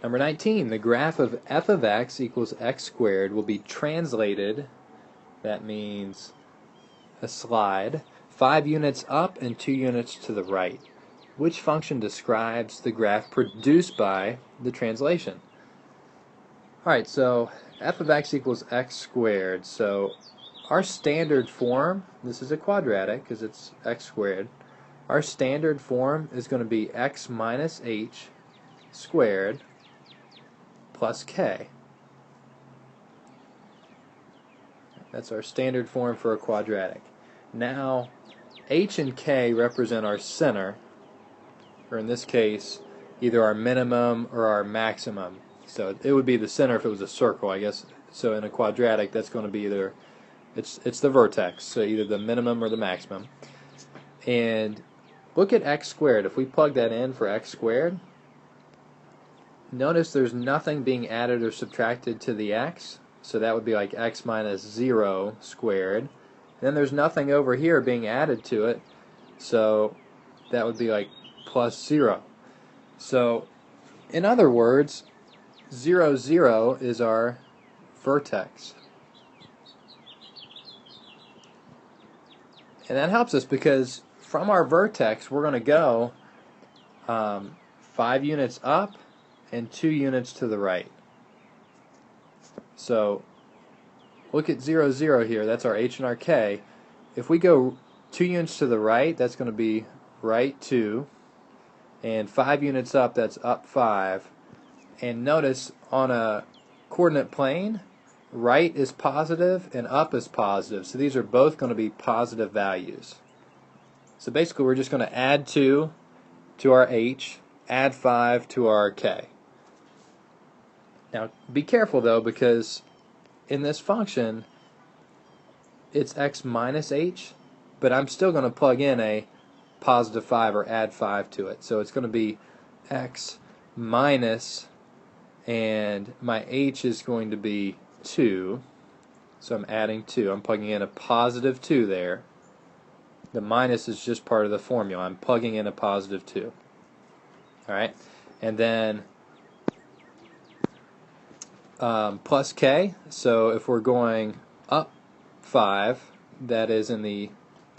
Number 19, the graph of f of x equals x squared will be translated, that means a slide, 5 units up and 2 units to the right. Which function describes the graph produced by the translation? Alright, so f of x equals x squared. So our standard form, this is a quadratic because it's x squared, our standard form is going to be x minus h squared plus k. That's our standard form for a quadratic. Now, h and k represent our center, or in this case, either our minimum or our maximum. So it would be the center if it was a circle, I guess. So in a quadratic, that's going to be either, it's the vertex, so either the minimum or the maximum. And look at x squared. If we plug that in for x squared, notice there's nothing being added or subtracted to the x, so that would be like x minus 0 squared. And then there's nothing over here being added to it, so that would be like plus 0. So, in other words, 0, 0 is our vertex. And that helps us because from our vertex we're going to go 5 units up and 2 units to the right. So look at 0, 0 here, that's our h and our k. If we go 2 units to the right, that's going to be right 2, and 5 units up, that's up 5. And notice on a coordinate plane, right is positive and up is positive, so these are both going to be positive values. So basically we're just going to add 2 to our h, add 5 to our k. Now be careful though, because in this function it's x minus h, but I'm still going to plug in a positive 5 or add 5 to it. So it's going to be x minus, and my h is going to be 2, so I'm adding 2. I'm plugging in a positive 2 there. The minus is just part of the formula. I'm plugging in a positive 2. Alright, and then plus k, so if we're going up 5, that is in the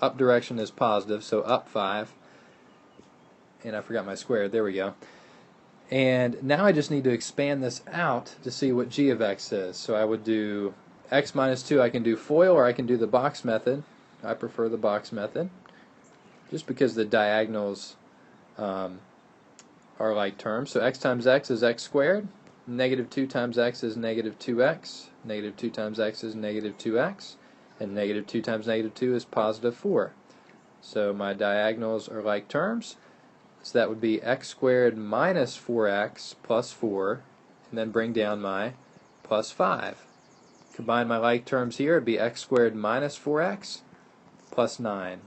up direction is positive, so up 5, and I forgot my square, there we go. And now I just need to expand this out to see what g of x is. So I would do x minus 2, I can do FOIL or I can do the box method. I prefer the box method, just because the diagonals are like terms. So x times x is x squared, negative 2 times x is negative 2x, negative 2 times x is negative 2x, and negative 2 times negative 2 is positive 4. So my diagonals are like terms. So that would be x squared minus 4x plus 4, and then bring down my plus 5. Combine my like terms here, it would be x squared minus 4x plus 9.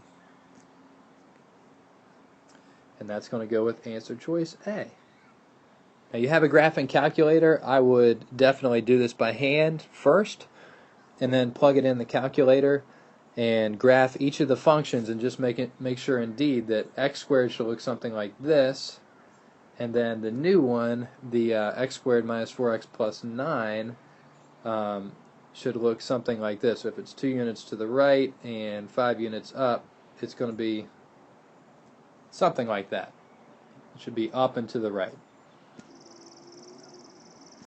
And that's going to go with answer choice A. Now you have a graphing calculator. I would definitely do this by hand first, and then plug it in the calculator and graph each of the functions, and just make sure indeed that x squared should look something like this, and then the new one, the x squared minus 4x plus 9, should look something like this. So if it's 2 units to the right and 5 units up, it's going to be something like that. It should be up and to the right.